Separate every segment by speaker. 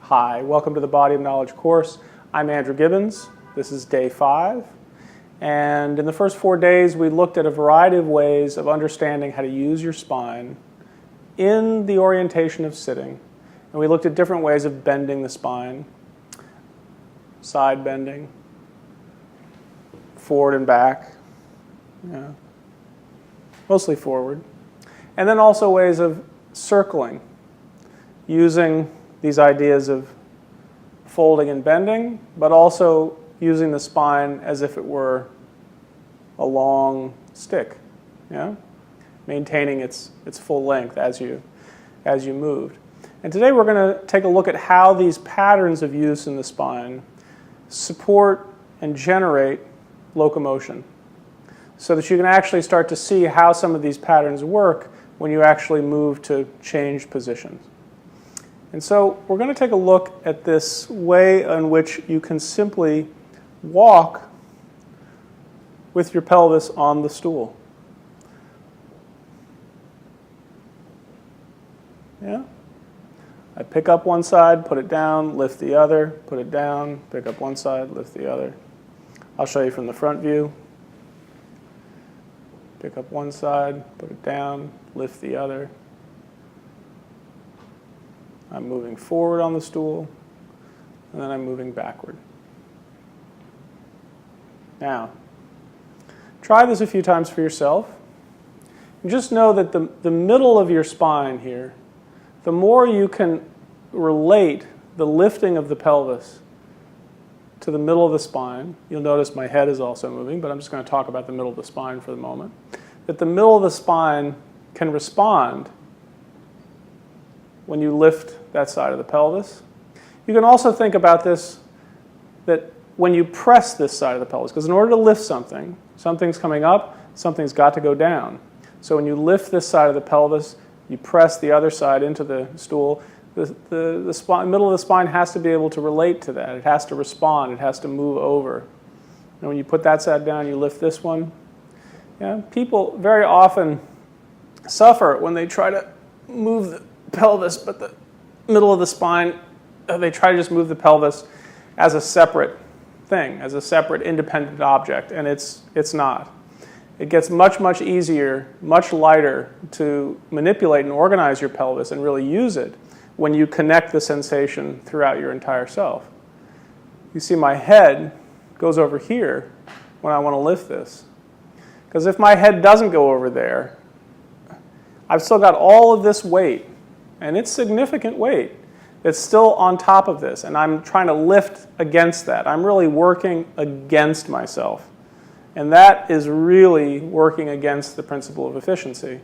Speaker 1: Hi, welcome to the Body of Knowledge course. I'm Andrew Gibbons. This is day 5. And in the first 4 days, we looked at a variety of ways of understanding how to use your spine in the orientation of sitting. And we looked at different ways of bending the spine, side bending, forward and back, mostly forward. And then also ways of circling, using these ideas of folding and bending, but also using the spine as if it were a long stick, maintaining its full length as you moved. And today we're going to take a look at how these patterns of use in the spine support and generate locomotion, so that you can actually start to see how some of these patterns work when you actually move to change positions. And so we're going to take a look at this way in which you can simply walk with your pelvis on the stool. I pick up one side, put it down, lift the other, put it down, pick up one side, lift the other. I'll show you from the front view. Pick up one side, put it down, lift the other. I'm moving forward on the stool, and then I'm moving backward. Now, try this a few times for yourself. And just know that the middle of your spine here, the more you can relate the lifting of the pelvis to the middle of the spine, you'll notice my head is also moving, but I'm just going to talk about the middle of the spine for the moment, that the middle of the spine can respond when you lift that side of the pelvis. You can also think about this, that when you press this side of the pelvis, because in order to lift something, something's coming up, something's got to go down. So when you lift this side of the pelvis, you press the other side into the stool, the spine, middle of the spine has to be able to relate to that. It has to respond. It has to move over. And when you put that side down, you lift this one. People very often suffer when they try to move the pelvis, but the middle of the spine, they try to just move the pelvis as a separate thing, as a separate independent object, and it's not. It gets much, much easier, much lighter to manipulate and organize your pelvis and really use it when you connect the sensation throughout your entire self. You see my head goes over here when I want to lift this. Because if my head doesn't go over there, I've still got all of this weight, and it's significant weight, that's still on top of this, and I'm trying to lift against that. I'm really working against myself. And that is really working against the principle of efficiency.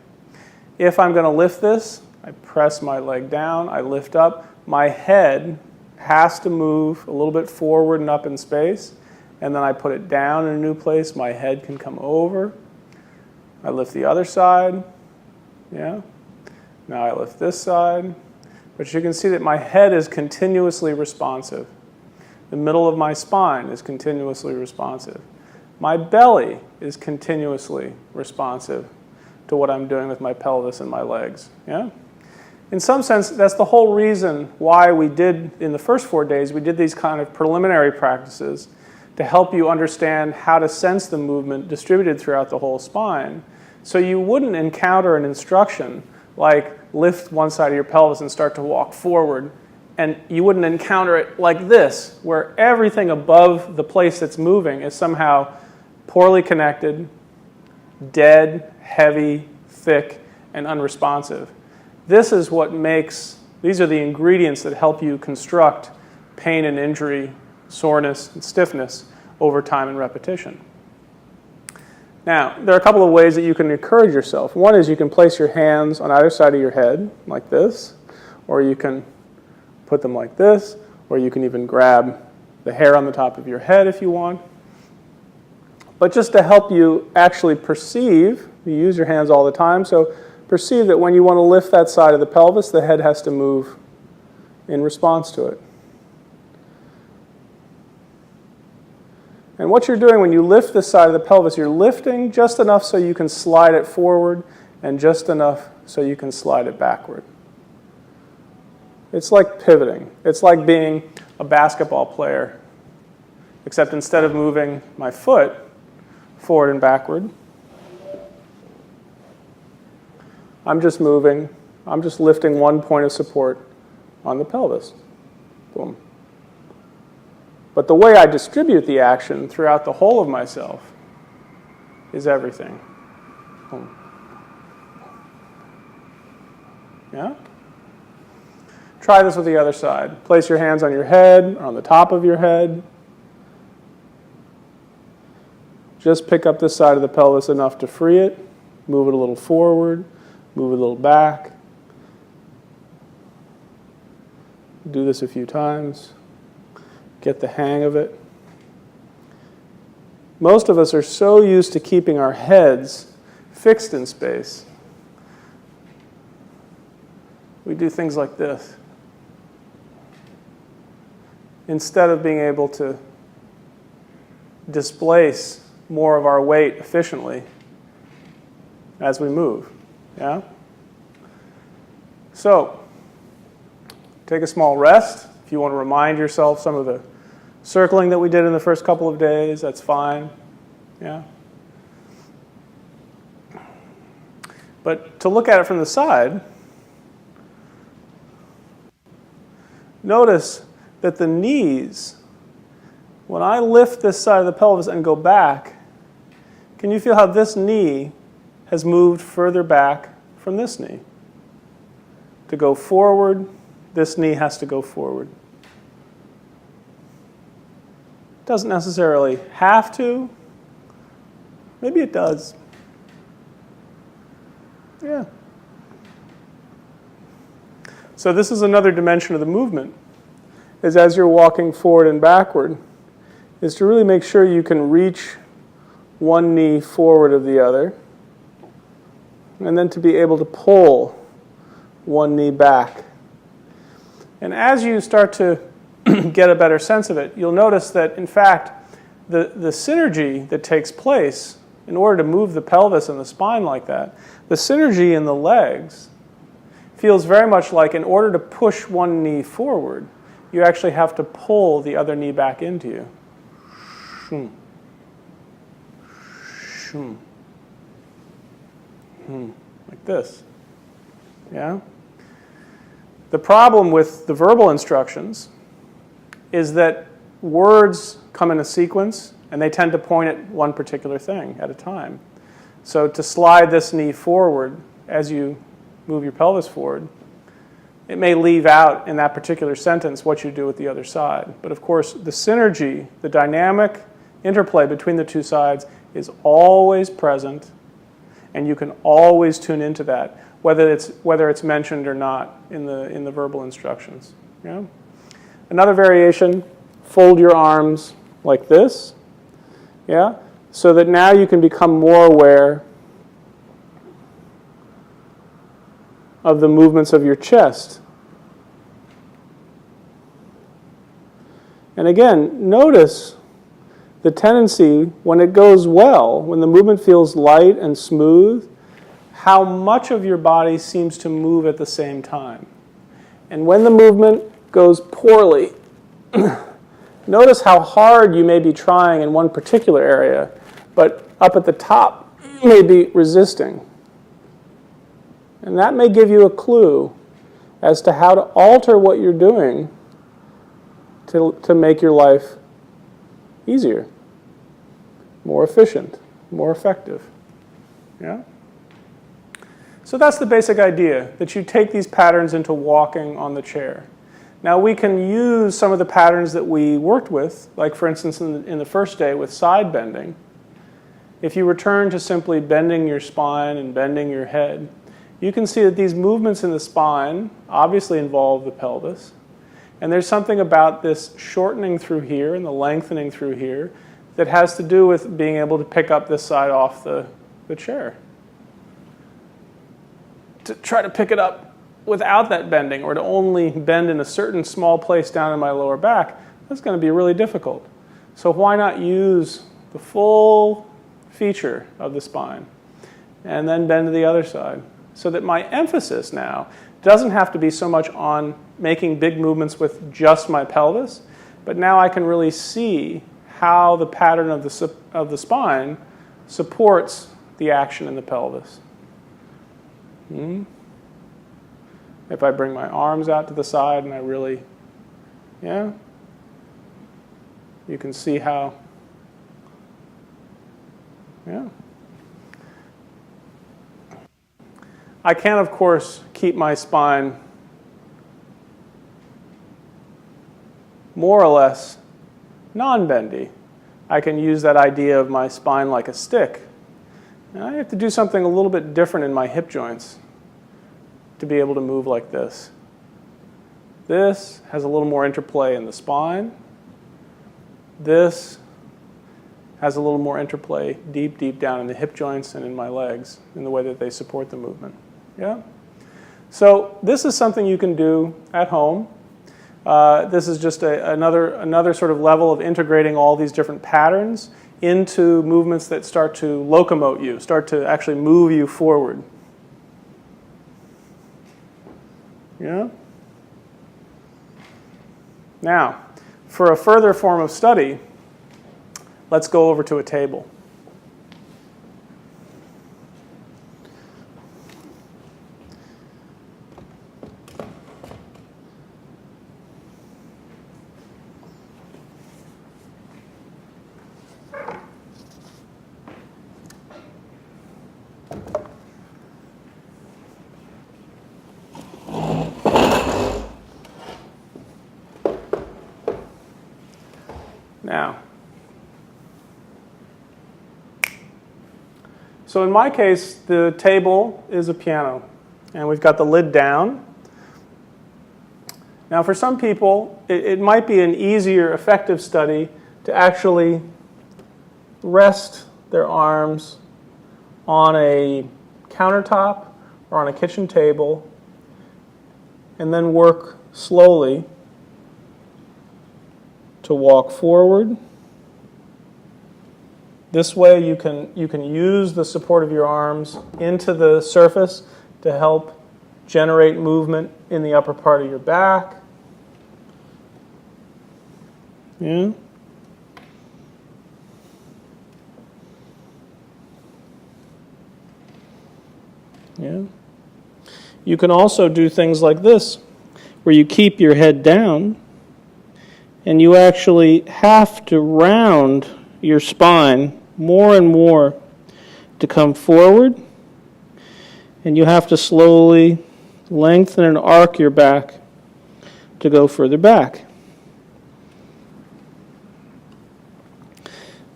Speaker 1: If I'm going to lift this, I press my leg down, I lift up, my head has to move a little bit forward and up in space, and then I put it down in a new place, my head can come over. I lift the other side, Now I lift this side. But you can see that my head is continuously responsive. The middle of my spine is continuously responsive. My belly is continuously responsive to what I'm doing with my pelvis and my legs. In some sense, that's the whole reason why we did, in the first 4 days, we did these kind of preliminary practices to help you understand how to sense the movement distributed throughout the whole spine, so you wouldn't encounter an instruction like lift one side of your pelvis and start to walk forward, and you wouldn't encounter it like this, where everything above the place that's moving is somehow poorly connected, dead, heavy, thick, and unresponsive. This is what makes, these are the ingredients that help you construct pain and injury, soreness, and stiffness over time and repetition. Now, there are a couple of ways that you can encourage yourself. One is you can place your hands on either side of your head, like this, or you can put them like this, or you can even grab the hair on the top of your head if you want. But just to help you actually perceive, you use your hands all the time, so perceive that when you want to lift that side of the pelvis, the head has to move in response to it. And what you're doing when you lift this side of the pelvis, you're lifting just enough so you can slide it forward and just enough so you can slide it backward. It's like pivoting. It's like being a basketball player, except instead of moving my foot forward and backward, I'm just lifting one point of support on the pelvis. Boom. But the way I distribute the action throughout the whole of myself is everything. Boom. Yeah? Try this with the other side. Place your hands on your head or on the top of your head. Just pick up this side of the pelvis enough to free it. Move it a little forward. Move it a little back. Do this a few times. Get the hang of it. Most of us are so used to keeping our heads fixed in space. We do things like this instead of being able to displace more of our weight efficiently as we move. Yeah? So, take a small rest. If you want to remind yourself some of the circling that we did in the first couple of days, that's fine. Yeah? But to look at it from the side, notice that the knees, when I lift this side of the pelvis and go back, can you feel how this knee has moved further back from this knee? To go forward, this knee has to go forward. Doesn't necessarily have to. Maybe it does. Yeah. So this is another dimension of the movement, is as you're walking forward and backward, is to really make sure you can reach one knee forward of the other, and then to be able to pull one knee back. And as you start to get a better sense of it, you'll notice that, in fact, the synergy that takes place in order to move the pelvis and the spine like that, the synergy in the legs feels very much like in order to push one knee forward, you actually have to pull the other knee back into you. Shum. Shum. Like this. Yeah? The problem with the verbal instructions is that words come in a sequence and they tend to point at one particular thing at a time. So to slide this knee forward as you move your pelvis forward, it may leave out in that particular sentence what you do with the other side. But of course, the synergy, the dynamic interplay between the two sides is always present, and you can always tune into that, whether it's mentioned or not in the verbal instructions. Yeah? Another variation, fold your arms like this, yeah, so that now you can become more aware of the movements of your chest. And again, notice the tendency, when it goes well, when the movement feels light and smooth, how much of your body seems to move at the same time. And when the movement goes poorly, notice how hard you may be trying in one particular area, but up at the top, you may be resisting. And that may give you a clue as to how to alter what you're doing to make your life easier, more efficient, more effective. Yeah? So that's the basic idea, that you take these patterns into walking on the chair. Now we can use some of the patterns that we worked with, like for instance in the first day with side bending. If you return to simply bending your spine and bending your head, you can see that these movements in the spine obviously involve the pelvis. And there's something about this shortening through here and the lengthening through here that has to do with being able to pick up this side off the chair. To try to pick it up without that bending, or to only bend in a certain small place down in my lower back, that's going to be really difficult. So why not use the full feature of the spine and then bend to the other side? so that my emphasis now doesn't have to be so much on making big movements with just my pelvis, but now I can really see how the pattern of the spine supports the action in the pelvis. If I bring my arms out to the side and I really, yeah, you can see how, yeah. I can, of course, keep my spine more or less non-bendy. I can use that idea of my spine like a stick. And I have to do something a little bit different in my hip joints to be able to move like this. This has a little more interplay in the spine. This has a little more interplay deep, deep down in the hip joints and in my legs in the way that they support the movement. Yeah? So this is something you can do at home. This is just another sort of level of integrating all these different patterns into movements that start to locomote you, start to actually move you forward. Yeah? Now, for a further form of study, let's go over to a table. Now, so in my case, the table is a piano, and we've got the lid down. Now, for some people, it might be an easier, effective study to actually rest their arms on a countertop or on a kitchen table, and then work slowly to walk forward. This way you can use the support of your arms into the surface to help generate movement in the upper part of your back. Yeah. Yeah. You can also do things like this, where you keep your head down and you actually have to round your spine more and more to come forward, and you have to slowly lengthen and arc your back to go further back.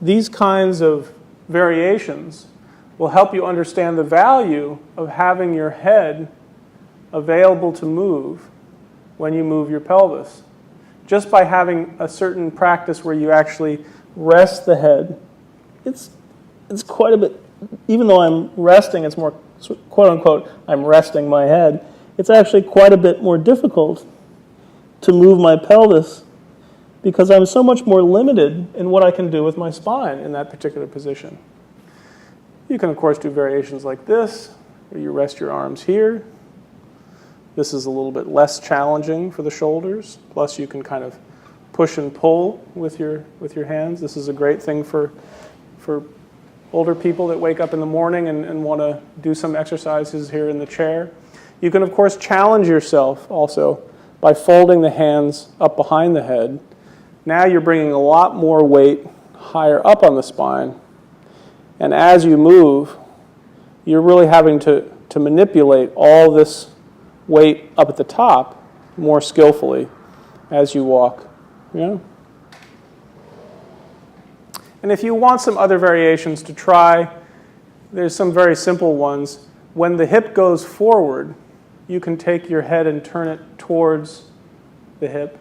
Speaker 1: These kinds of variations will help you understand the value of having your head available to move when you move your pelvis. Just by having a certain practice where you actually rest the head, it's quite a bit, even though I'm resting, it's more, quote unquote, I'm resting my head, it's actually quite a bit more difficult to move my pelvis because I'm so much more limited in what I can do with my spine in that particular position. You can, of course, do variations like this, where you rest your arms here. This is a little bit less challenging for the shoulders. Plus, you can kind of push and pull with your hands. This is a great thing for older people that wake up in the morning and want to do some exercises here in the chair. You can, of course, challenge yourself also by folding the hands up behind the head. Now you're bringing a lot more weight higher up on the spine. And as you move, you're really having to manipulate all this weight up at the top more skillfully as you walk. Yeah? And if you want some other variations to try, there's some very simple ones. When the hip goes forward, you can take your head and turn it towards the hip.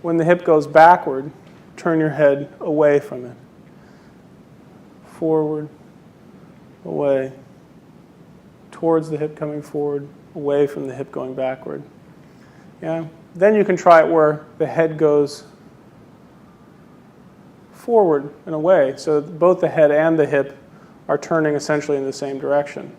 Speaker 1: When the hip goes backward, turn your head away from it. Forward, away, towards the hip coming forward, away from the hip going backward. Yeah. Then you can try it where the head goes forward and away, so that both the head and the hip are turning essentially in the same direction.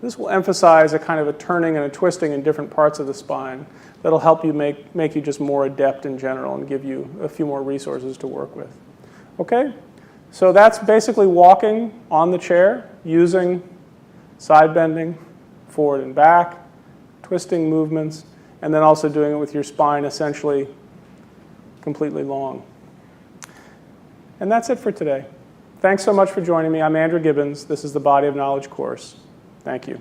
Speaker 1: This will emphasize a kind of a turning and a twisting in different parts of the spine that'll help you make you just more adept in general and give you a few more resources to work with. Okay? So that's basically walking on the chair using side bending, forward and back, twisting movements, and then also doing it with your spine essentially completely long. And that's it for today. Thanks so much for joining me. I'm Andrew Gibbons. This is the Body of Knowledge course. Thank you.